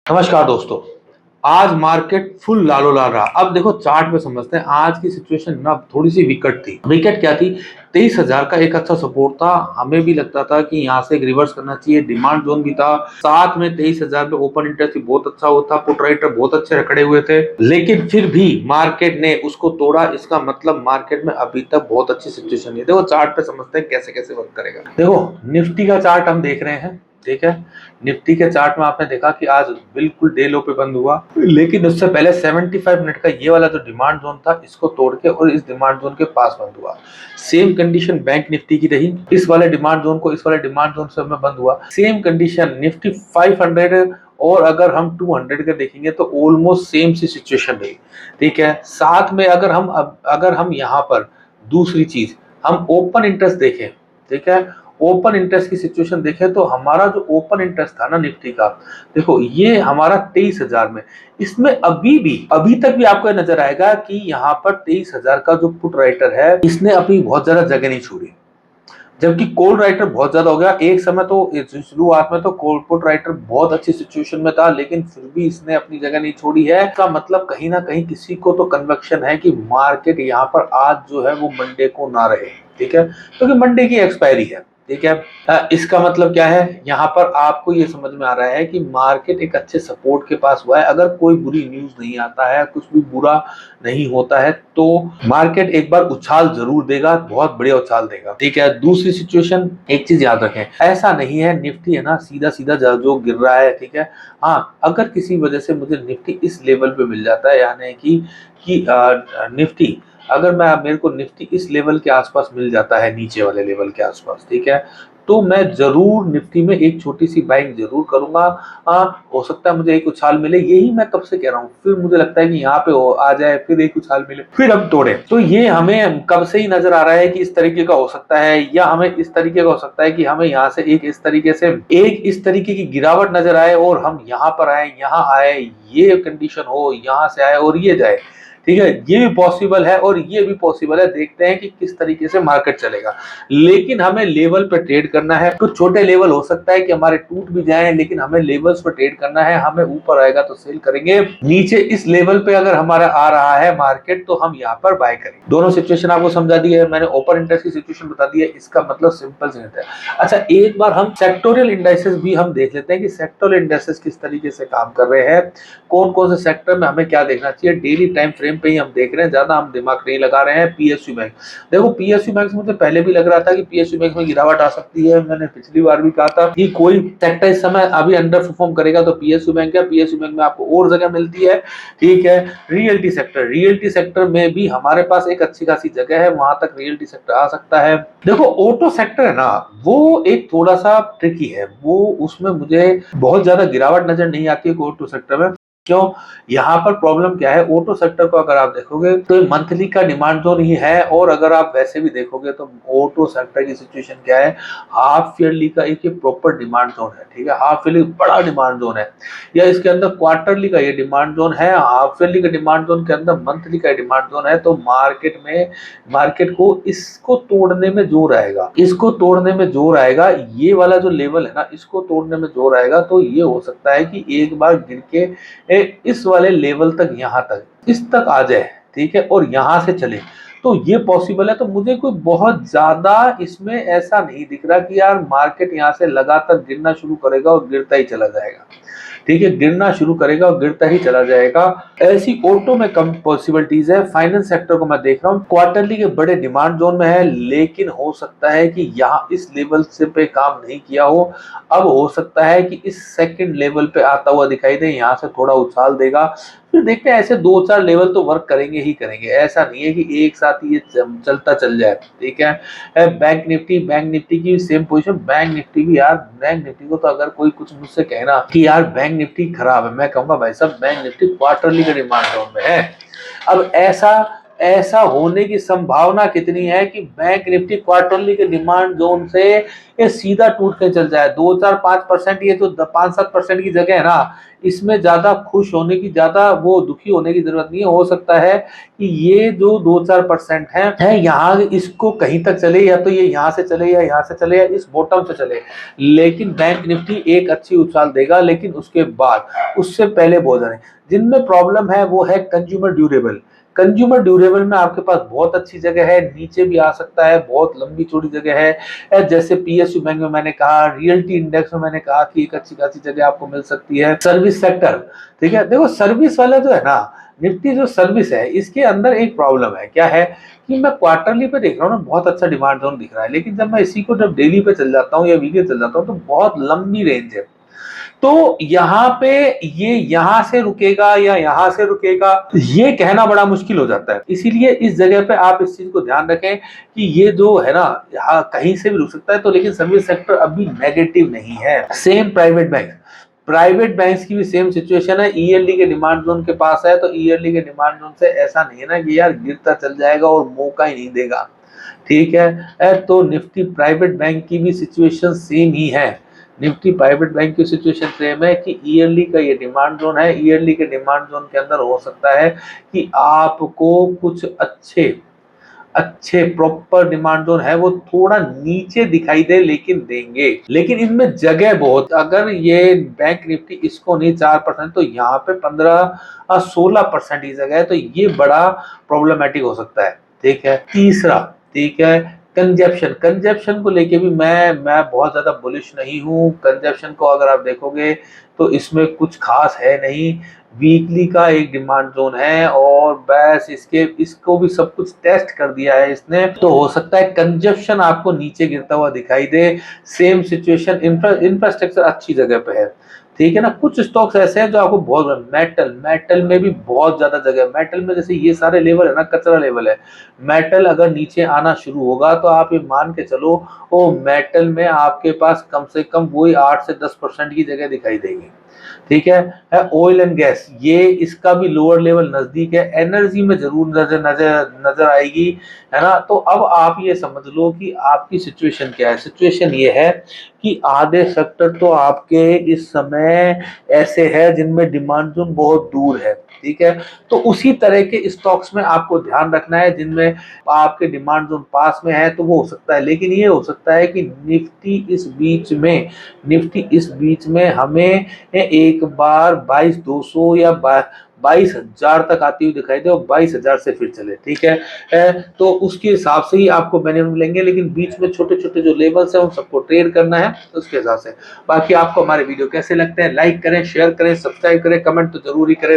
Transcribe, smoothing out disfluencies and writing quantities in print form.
नमस्कार दोस्तों। आज मार्केट फुल लालो लाल रहा। अब देखो चार्ट पे समझते हैं आज की सिचुएशन ना थोड़ी सी विकट थी। विकट क्या थी? 23,000 का एक अच्छा सपोर्ट था। हमें भी लगता था कि यहाँ से एक रिवर्स करना चाहिए। डिमांड जोन भी था साथ में। 23,000 पे ओपन इंटरेस्ट भी बहुत अच्छा होता। पुट राइटर बहुत अच्छे खड़े हुए थे, लेकिन फिर भी मार्केट ने उसको तोड़ा। इसका मतलब मार्केट में अभी तक बहुत अच्छी सिचुएशन है। देखो चार्ट पे समझते हैं कैसे कैसे वर्क करेगा। देखो निफ्टी का चार्ट हम देख रहे हैं, ठीक है। निफ्टी के चार्ट में आपने देखा कि आज बिल्कुल डे लो पे बंद हुआ, लेकिन उससे पहले 75 मिनट का ये वाला जो डिमांड जोन था इसको तोड़ के और इस डिमांड जोन के पास बंद हुआ। सेम कंडीशन बैंक निफ्टी की रही। इस वाले डिमांड जोन को इस वाले डिमांड जोन से में बंद हुआ। सेम कंडीशन निफ्टी 500 और अगर हम 200 का देखेंगे तो ऑलमोस्ट सेम सी सिचुएशन रही, ठीक है। साथ में अगर हम यहाँ पर दूसरी चीज हम ओपन इंटरेस्ट देखें, ठीक है। ओपन इंटरेस्ट की सिचुएशन देखें तो हमारा जो ओपन इंटरेस्ट था ना निफ्टी का, देखो ये हमारा 23,000 में। इसमें अभी तक भी आपको नजर आएगा कि यहाँ पर 23,000 का जो पुट राइटर है इसने अपनी बहुत ज्यादा जगह नहीं छोड़ी, जबकि कॉल राइटर बहुत ज्यादा हो गया। एक समय तो शुरुआत में तो कॉल पुट राइटर बहुत अच्छी सिचुएशन में था, लेकिन फिर भी इसने अपनी जगह नहीं छोड़ी है। इसका मतलब कहीं ना कहीं किसी को तो कन्विक्शन है कि मार्केट यहाँ पर आज जो है वो मंडे को ना रहे, ठीक है, क्योंकि मंडे की एक्सपायरी है, ठीक है। इसका मतलब क्या है? यहाँ पर आपको ये समझ में आ रहा है कि मार्केट एक अच्छे सपोर्ट के पास हुआ है। अगर कोई बुरी न्यूज नहीं आता है, कुछ भी बुरा नहीं होता है, तो मार्केट एक बार उछाल जरूर देगा, बहुत बढ़िया उछाल देगा, ठीक है। दूसरी सिचुएशन, एक चीज याद रखें, ऐसा नहीं है निफ्टी है ना सीधा सीधा जो गिर रहा है, ठीक है। हाँ, अगर किसी वजह से मुझे निफ्टी इस लेवल पे मिल जाता है, यानी कि निफ्टी अगर मेरे को निफ्टी इस लेवल के आसपास मिल जाता है, नीचे वाले लेवल के आसपास, ठीक है, तो मैं जरूर निफ्टी में एक छोटी सी बाइंग जरूर करूंगा। हो सकता है मुझे एक उछाल मिले, यही मैं कब से कह रहा हूँ। फिर मुझे लगता है कि यहाँ पे आ जाए, फिर एक उछाल मिले, फिर हम तोड़े। तो ये हमें कब से ही नजर आ रहा है कि इस तरीके का हो सकता है, या हमें इस तरीके का हो सकता है कि हमें यहाँ से एक इस तरीके की गिरावट नजर आए और हम यहाँ पर आए, यहाँ आए, ये कंडीशन हो, यहाँ से आए और ये जाए, ठीक है। ये भी पॉसिबल है और ये भी पॉसिबल है। देखते हैं कि किस तरीके से मार्केट चलेगा, लेकिन हमें लेवल पे ट्रेड करना है। कुछ छोटे लेवल हो सकता है कि हमारे टूट भी जाएं, लेकिन हमें लेवल्स पे ट्रेड करना है। हमें ऊपर आएगा तो सेल करेंगे, नीचे इस लेवल पे अगर हमारा आ रहा है मार्केट तो हम यहाँ पर बाय करेंगे। दोनों सिचुएशन आपको समझा दी है मैंने, ओपन इंटरेस्ट की सिचुएशन बता दी है। इसका मतलब सिंपल से है। अच्छा, एक बार हम सेक्टोरियल इंडाइसेस भी हम देख लेते हैं कि सेक्टोरियल इंडाइसेस किस तरीके से काम कर रहे हैं, कौन कौन से सेक्टर में हमें क्या देखना चाहिए। डेली टाइम फ्रेम पे ही हम देख रहे हैं, ज्यादा हम दिमाग नहीं लगा रहे हैं। पीएसयू बैंक, देखो पीएसयू बैंक से मुझे पहले भी लग रहा था कि पीएसयू बैंक में गिरावट आ सकती है। मैंने पिछली बार भी कहा था कि कोई सेक्टर इस समय अभी अंडर परफॉर्म करेगा तो पीएसयू बैंक है। पीएसयू बैंक में आपको और जगह मिलती है, ठीक है। रियल्टी सेक्टर में भी हमारे पास एक अच्छी खासी जगह है, वहां तक रियल्टी सेक्टर आ सकता है। देखो ऑटो सेक्टर है ना, वो एक थोड़ा सा ट्रिकी है। वो उसमें मुझे बहुत ज्यादा गिरावट नजर नहीं आती है ऑटो सेक्टर में। क्यों? यहाँ पर प्रॉब्लम क्या है, ऑटो सेक्टर को अगर आप देखोगे तो मंथली का डिमांड जोन ही है, और अगर आप वैसे भी देखोगे तो ऑटो सेक्टर की सिचुएशन क्या है, हाफ ईयरली का एक प्रॉपर डिमांड जोन है, ठीक है। हाफ ईयरली बड़ा डिमांड जोन है, या इसके अंदर क्वार्टरली का ये डिमांड जोन है। हाफ ईयरली का डिमांड जोन के अंदर मंथली का डिमांड जोन है। तो मार्केट को इसको तोड़ने में जोर आएगा, ये वाला जो लेवल है ना, इसको तोड़ने में जोर आएगा। तो ये हो सकता है कि एक बार गिर के इस वाले लेवल तक, यहाँ तक, इस तक आ जाए, ठीक है, और यहाँ से चले, तो ये पॉसिबल है। तो मुझे कोई बहुत ज्यादा इसमें ऐसा नहीं दिख रहा कि यार मार्केट यहाँ से लगातार गिरना शुरू करेगा और गिरता ही चला जाएगा, ठीक है। गिरना शुरू करेगा और गिरता ही चला जाएगा, ऐसी ऑटो में कम पॉसिबिलिटीज है। फाइनेंस सेक्टर को मैं देख रहा हूँ क्वार्टरली के बड़े डिमांड जोन में है, लेकिन हो सकता है कि यहाँ इस लेवल से पे काम नहीं किया हो। अब हो सकता है कि इस सेकंड लेवल पे आता हुआ दिखाई दे, यहाँ से थोड़ा उछाल देगा, फिर देखते हैं। ऐसे 2-4 लेवल तो वर्क करेंगे ही करेंगे, ऐसा नहीं है कि एक साथ ही ये चलता चल जाए, ठीक है। बैंक निफ्टी की सेम पोजीशन। बैंक निफ्टी को तो अगर कोई कुछ मुझसे कहना कि यार बैंक निफ्टी खराब है, मैं कहूंगा भाई साहब बैंक निफ्टी क्वार्टरली के डिमांड जोन में है। अब ऐसा होने की संभावना कितनी है कि बैंक निफ्टी क्वार्टरली के डिमांड जोन से ये सीधा टूट के चल जाए। 2-4-5%, ये जो 5-7% की जगह है ना, इसमें ज्यादा खुश होने की, ज्यादा वो दुखी होने की जरूरत नहीं है। हो सकता है कि ये जो 2-4% है यहाँ इसको कहीं तक चले, या तो ये यहाँ से चले या यहाँ से चले या इस बॉटम से चले, लेकिन बैंक निफ्टी एक अच्छी उछाल देगा। लेकिन उसके बाद, उससे पहले बहुत सारे जिनमें प्रॉब्लम है वो है कंज्यूमर ड्यूरेबल। कंज्यूमर ड्यूरेबल में आपके पास बहुत अच्छी जगह है, नीचे भी आ सकता है, बहुत लंबी चौड़ी जगह है। जैसे पीएसयू बैंक में मैंने कहा, रियल्टी इंडेक्स में मैंने कहा कि एक अच्छी खासी जगह आपको मिल सकती है। सर्विस सेक्टर, ठीक है, देखो सर्विस वाला जो है ना, निफ्टी जो सर्विस है, इसके अंदर एक प्रॉब्लम है। क्या है कि मैं क्वार्टरली पे देख रहा हूँ ना, बहुत अच्छा डिमांड जोन दिख रहा है, लेकिन जब मैं इसी को जब डेली पे चल जाता हूँ या वीकली चल जाता हूँ तो बहुत लंबी रेंज है। तो यहाँ पे ये यहाँ से रुकेगा या यहाँ से रुकेगा, ये कहना बड़ा मुश्किल हो जाता है। इसीलिए इस जगह पे आप इस चीज को ध्यान रखें कि ये जो है ना, यहाँ कहीं से भी रुक सकता है। तो लेकिन सर्विस सेक्टर अभी नेगेटिव नहीं है। Same private bank, private banks की भी सेम सिचुएशन है। ईएलडी के डिमांड जोन के पास है, तो ईएलडी के डिमांड जोन से ऐसा नहीं है ना कि यार गिरता चल जाएगा और मौका ही नहीं देगा, ठीक है। तो निफ्टी प्राइवेट बैंक की भी सिचुएशन सेम ही है। निफ्टी प्राइवेट बैंक की सिचुएशन सेम है कि ईयरली का ये डिमांड जोन है। ईयरली के डिमांड जोन के अंदर हो सकता है कि आपको कुछ अच्छे प्रॉपर डिमांड जोन है वो थोड़ा नीचे दिखाई दे, लेकिन देंगे। लेकिन इनमें जगह बहुत, अगर ये बैंक निफ्टी इसको नहीं 4%, तो यहाँ पे 15-16% की जगह है, तो ये बड़ा प्रॉब्लमेटिक हो सकता है, ठीक है। तीसरा, ठीक है, कंजप्शन को लेके भी मैं बहुत ज्यादा बुलिश नहीं हूँ। कंजप्शन को अगर आप देखोगे तो इसमें कुछ खास है नहीं। वीकली का एक डिमांड जोन है और बस इसको भी सब कुछ टेस्ट कर दिया है इसने। तो हो सकता है कंजप्शन आपको नीचे गिरता हुआ दिखाई दे। सेम सिचुएशन इंफ्रास्ट्रक्चर अच्छी जगह पे है, ठीक है ना। कुछ स्टॉक्स ऐसे हैं जो आपको बहुत, मेटल में भी बहुत ज्यादा जगह है। मेटल में जैसे ये सारे लेवल है ना, कचरा लेवल है। मेटल अगर नीचे आना शुरू होगा तो आप ये मान के चलो, वो मेटल में आपके पास कम से कम वही 8 से 10% की जगह दिखाई देगी, ठीक है। ऑयल एंड गैस, ये इसका भी लोअर लेवल नजदीक है। एनर्जी में जरूर नजर आएगी, है ना। तो अब आप ये समझ लो कि आपकी सिचुएशन क्या है। सिचुएशन ये है कि आधे सेक्टर तो आपके इस समय ऐसे है जिनमें डिमांड जोन बहुत दूर है, ठीक है। तो उसी तरह के स्टॉक्स में आपको ध्यान रखना है जिनमें आपके डिमांड जोन पास में है, तो वो हो सकता है। लेकिन ये हो सकता है कि निफ्टी इस बीच में हमें एक बार 2200 या 22,000 तक आती हुई दिखाई दे और 22,000 से फिर चले, ठीक है। तो उसके हिसाब से ही आपको बेनिफिट मिलेंगे। लेकिन बीच में छोटे छोटे जो लेवल्स हैं उन सबको ट्रेड करना है, तो उसके हिसाब से। बाकी आपको हमारे वीडियो कैसे लगते हैं, लाइक करें, शेयर करें, सब्सक्राइब करें, कमेंट तो जरूर ही करें।